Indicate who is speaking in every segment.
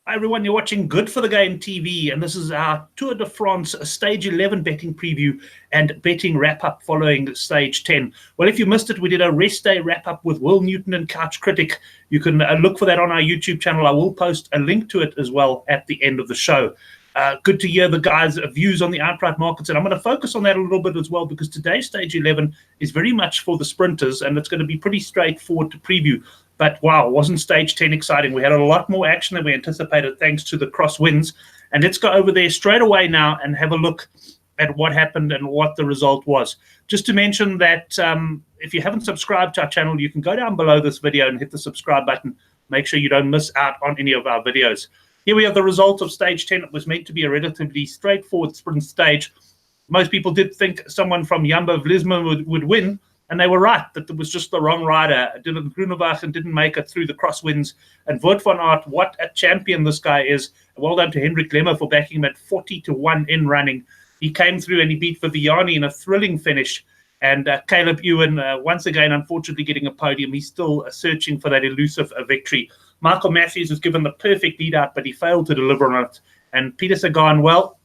Speaker 1: Hi everyone, you're watching Good for the Game TV, and this is our Tour de France Stage 11 betting preview and betting wrap-up following Stage 10. Well, if you missed it, we did a rest day wrap-up with Will Newton and Couch Critic. You can look for that on our YouTube channel. I will post a link to it as well at the end of the show. Good to hear the guys' views on the outright markets, and I'm going to focus on that a little bit as well because today's Stage 11 is very much for the sprinters, and it's going to be pretty straightforward to preview. But wow, wasn't Stage 10 exciting? We had a lot more action than we anticipated thanks to the crosswinds. And let's go over there straight away now and have a look at what happened and what the result was. Just to mention that if you haven't subscribed to our channel, you can go down below this video and hit the subscribe button. Make sure you don't miss out on any of our videos. Here we have the result of Stage 10. It was meant to be a relatively straightforward sprint stage. Most people did think someone from Jumbo-Visma would win, and they were right, that it was just the wrong rider. Dylan Groenewegen didn't make it through the crosswinds. And Wout van Aert, what a champion this guy is. Well done to Hendrik Lemmer for backing him at 40-1 in running. He came through and he beat Viviani in a thrilling finish. And Caleb Ewan, once again, unfortunately getting a podium. He's still searching for that elusive victory. Michael Matthews was given the perfect lead out, but he failed to deliver on it. And Peter Sagan, well,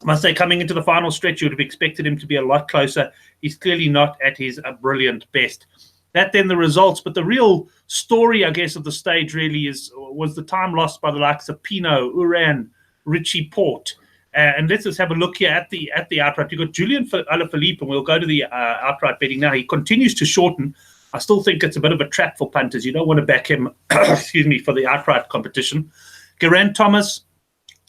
Speaker 1: I must say, coming into the final stretch, you would have expected him to be a lot closer. He's clearly not at his brilliant best. That then the results, but the real story, I guess, of the stage really was the time lost by the likes of Pinot, Uran, Richie Porte. And let's just have a look here at the outright. You've got Julian Alaphilippe, and we'll go to the outright betting now. He continues to shorten. I still think it's a bit of a trap for punters. You don't want to back him, excuse me, for the outright competition. Geraint Thomas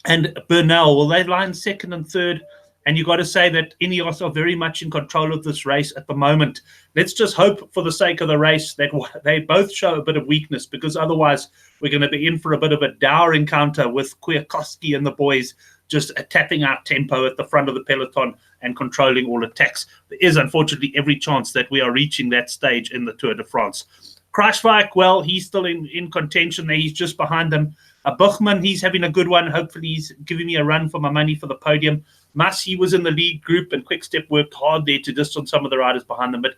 Speaker 1: and Bernal, well, they line second and third, and you've got to say that Ineos are very much in control of this race at the moment. Let's just hope, for the sake of the race, that they both show a bit of weakness, because otherwise we're going to be in for a bit of a dour encounter with Kwiatkowski and the boys just tapping out tempo at the front of the peloton and controlling all attacks. There is, unfortunately, every chance that we are reaching that stage in the Tour de France. Kruijswijk, well, he's still in contention there. He's just behind them. Buchmann, he's having a good one. Hopefully he's giving me a run for my money for the podium. Mas, he was in the lead group, and Quickstep worked hard there to distance some of the riders behind them. But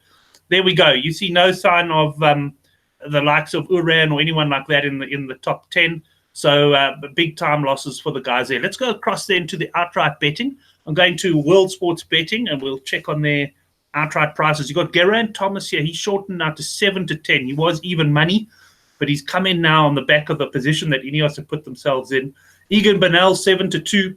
Speaker 1: there we go. You see no sign of the likes of Uran or anyone like that in the top 10. So big time losses for the guys there. Let's go across then to the outright betting. I'm going to World Sports Betting, and we'll check on their outright prices. You've got Geraint Thomas here. He's shortened now to 7-10. He was even money, but he's come in now on the back of the position that Ineos have put themselves in. Egan Bernal, 7-2.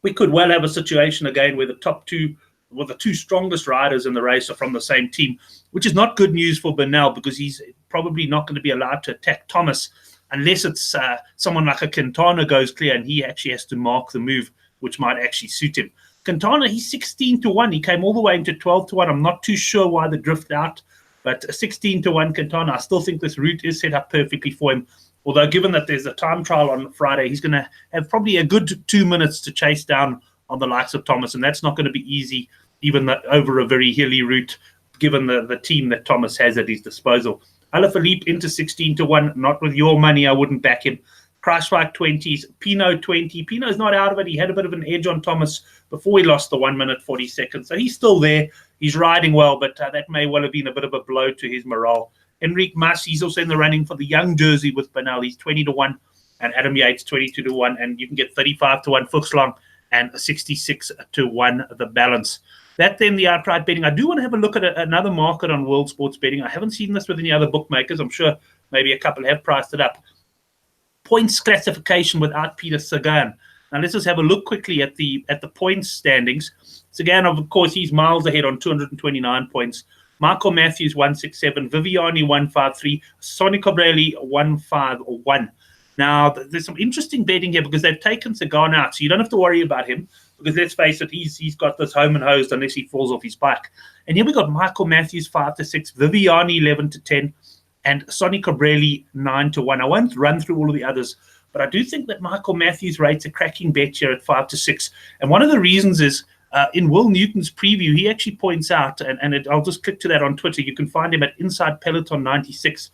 Speaker 1: We could well have a situation again where the top two, well, the two strongest riders in the race are from the same team, which is not good news for Bernal, because he's probably not going to be allowed to attack Thomas unless it's someone like a Quintana goes clear and he actually has to mark the move, which might actually suit him. Quintana, he's 16-1. He came all the way into 12-1. I'm not too sure why the drift out, but 16-1 Quintana. I still think this route is set up perfectly for him. Although, given that there's a time trial on Friday, he's going to have probably a good 2 minutes to chase down on the likes of Thomas, and that's not going to be easy, even over a very hilly route, given the team that Thomas has at his disposal. Alaphilippe into 16-1. Not with your money, I wouldn't back him. Kruijswijk 20s, Pinot 20. Pinot's not out of it. He had a bit of an edge on Thomas before he lost the 1 minute 40 seconds. So he's still there. He's riding well, but that may well have been a bit of a blow to his morale. Enric Mas, he's also in the running for the young jersey with Bernal. He's 20-1, and Adam Yates 22-1, and you can get 35-1 Fuchslang and 66-1 the balance. That then the outright betting. I do want to have a look at another market on World Sports Betting. I haven't seen this with any other bookmakers. I'm sure maybe a couple have priced it up. Points classification without Peter Sagan. Now let's just have a look quickly at the points standings. Sagan, of course, he's miles ahead on 229 points. Michael Matthews 167, Viviani 153, Sonny Colbrelli 151. Now there's some interesting betting here because they've taken Sagan out, so you don't have to worry about him, because let's face it, he's got this home and hosed unless he falls off his bike. And here we got Michael Matthews 5-6, Viviani 11-10. And Sonny Colbrelli 9-1. I won't run through all of the others, but I do think that Michael Matthews rates a cracking bet here at 5-6. And one of the reasons is in Will Newton's preview, he actually points out, and I'll just click to that on Twitter. You can find him at Inside Peloton 96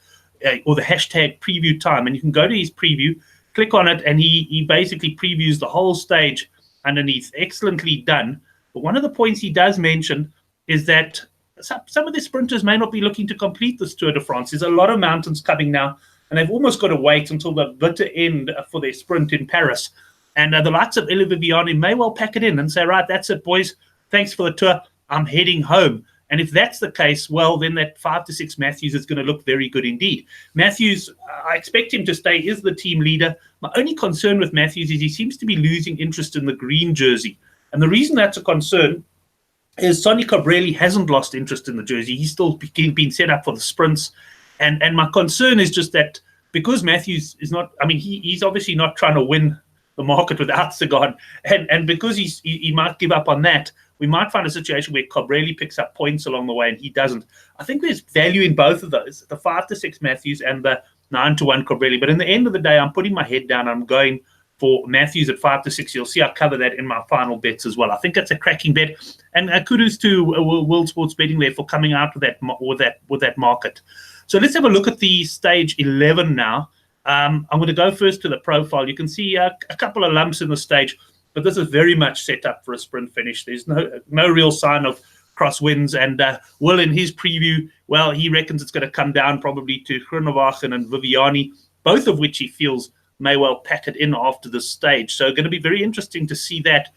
Speaker 1: or the hashtag preview time. And you can go to his preview, click on it, and he basically previews the whole stage underneath. Excellently done. But one of the points he does mention is that some of the sprinters may not be looking to complete this Tour de France. There's a lot of mountains coming now. and they've almost got to wait until the bitter end for their sprint in Paris. And the likes of Elie Viviani may well pack it in and say, right, that's it, boys. Thanks for the tour. I'm heading home. And if that's the case, well, then that 5 to 6 Matthews is going to look very good indeed. Matthews, I expect him to stay, is the team leader. My only concern with Matthews is he seems to be losing interest in the green jersey. And the reason that's a concern is Sonny Colbrelli hasn't lost interest in the jersey. He's still been set up for the sprints. And my concern is just that because Matthews is not, I mean, he's obviously not trying to win the market without Sagan. And because he might give up on that, we might find a situation where Colbrelli picks up points along the way and he doesn't. I think there's value in both of those, the 5 to 6 Matthews and the 9 to 1 Colbrelli. But in the end of the day, I'm putting my head down. I'm going for Matthews at 5 to 6. You'll see I cover that in my final bets as well. I think that's a cracking bet. And kudos to World Sports Betting there for coming out with that market. So let's have a look at the stage 11 now. I'm going to go first to the profile. You can see a couple of lumps in the stage. But this is very much set up for a sprint finish. There's no real sign of crosswinds. And Will, in his preview, well, he reckons it's going to come down probably to Groenewegen and Viviani, both of which he feels may well pack it in after this stage. So going to be very interesting to see that.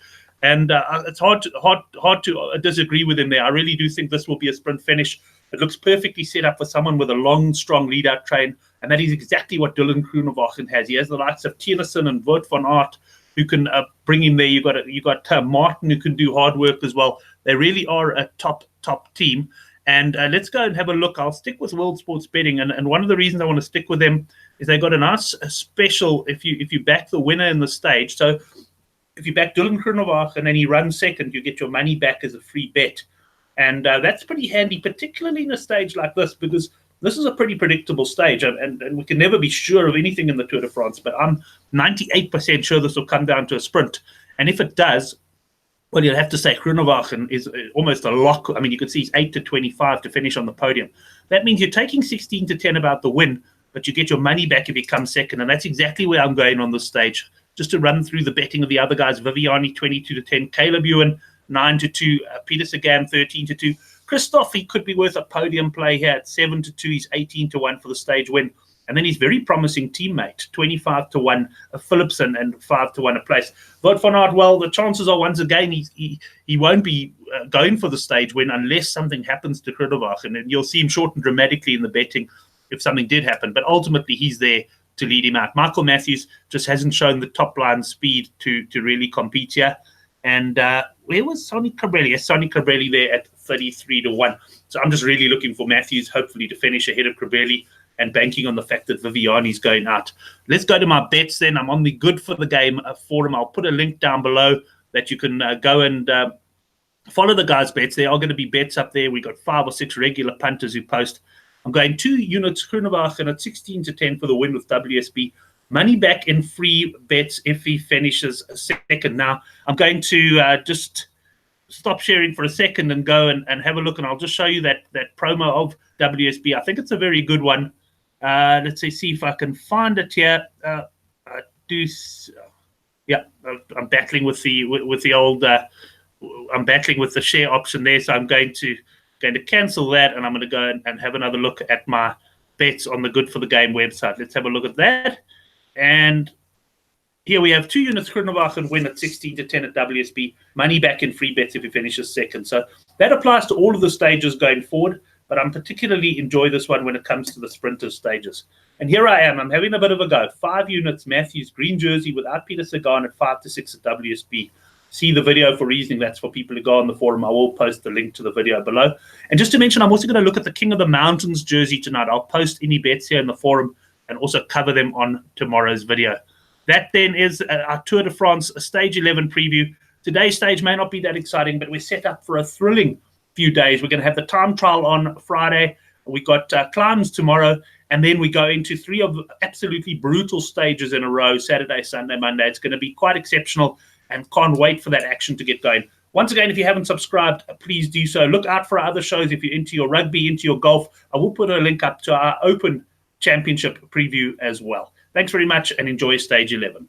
Speaker 1: And it's hard to disagree with him there. I really do think this will be a sprint finish. It looks perfectly set up for someone with a long, strong lead-out train. And that is exactly what Dylan Groenewegen has. He has the likes of Tienersen and Wout van Aert, who can bring him there. You got Martin, who can do hard work as well. They really are a top team. And let's go and have a look. I'll stick with World Sports Betting, and one of the reasons I want to stick with them is they got a nice special if you back the winner in the stage. So if you back Dylan Groenewegen and he runs second, you get your money back as a free bet, and that's pretty handy, particularly in a stage like this, because this is a pretty predictable stage, and we can never be sure of anything in the Tour de France, but I'm 98% sure this will come down to a sprint. And if it does, well, you'll have to say Groenewegen is almost a lock. I mean, you could see he's 8 to 25 to finish on the podium. That means you're taking 16 to 10 about the win, but you get your money back if he comes second, and that's exactly where I'm going on this stage. Just to run through the betting of the other guys, Viviani 22 to 10, Caleb Ewan 9 to 2, Peter Sagan 13 to 2. Christoph, he could be worth a podium play here at 7 to 2. He's 18 to 1 for the stage win. And then his very promising teammate, 25 to 1, Philipsen, and 5 to 1 a place. Wout van Aert, well, the chances are once again he won't be going for the stage win unless something happens to Groenewegen. And you'll see him shorten dramatically in the betting if something did happen. But ultimately, he's there to lead him out. Michael Matthews just hasn't shown the top line speed to really compete here. And where was Sonny Colbrelli? Yes, Sonny Colbrelli there at 33 to 1. So I'm just really looking for Matthews, hopefully, to finish ahead of Colbrelli and banking on the fact that Viviani's going out. Let's go to my bets then. I'm on the Good for the Game forum. I'll put a link down below that you can go and follow the guys' bets. There are going to be bets up there. We've got 5 or 6 regular punters who post. I'm going 2 units Groenewegen at 16 to 10 for the win with WSB. Money back in free bets if he finishes second. Now, I'm going to just stop sharing for a second and go and have a look, and I'll just show you that promo of WSB. I think it's a very good one. Let's see if I can find it here. I'm battling with the old. I'm battling with the share option there, so I'm going to cancel that, and I'm going to go and have another look at my bets on the Good for the Game website. Let's have a look at that. And here we have 2 units Groenewegen win at 16 to 10 at WSB. Money back in free bets if he finishes second. So that applies to all of the stages going forward, but I'm particularly enjoy this one when it comes to the sprinter stages. And here I am. I'm having a bit of a go. 5 units Matthews green jersey without Peter Sagan at 5 to 6 at WSB. See the video for reasoning. That's for people to go on the forum. I will post the link to the video below. And just to mention, I'm also going to look at the King of the Mountains jersey tonight. I'll post any bets here in the forum and also cover them on tomorrow's video. That then is our Tour de France Stage 11 preview. Today's stage may not be that exciting, but we're set up for a thrilling few days. We're going to have the time trial on Friday. We got climbs tomorrow, and then we go into 3 of absolutely brutal stages in a row, Saturday, Sunday, Monday. It's going to be quite exceptional, and can't wait for that action to get going. Once again, if you haven't subscribed, please do so. Look out for our other shows if you're into your rugby, into your golf. I will put a link up to our Open Championship preview as well. Thanks very much and enjoy Stage 11.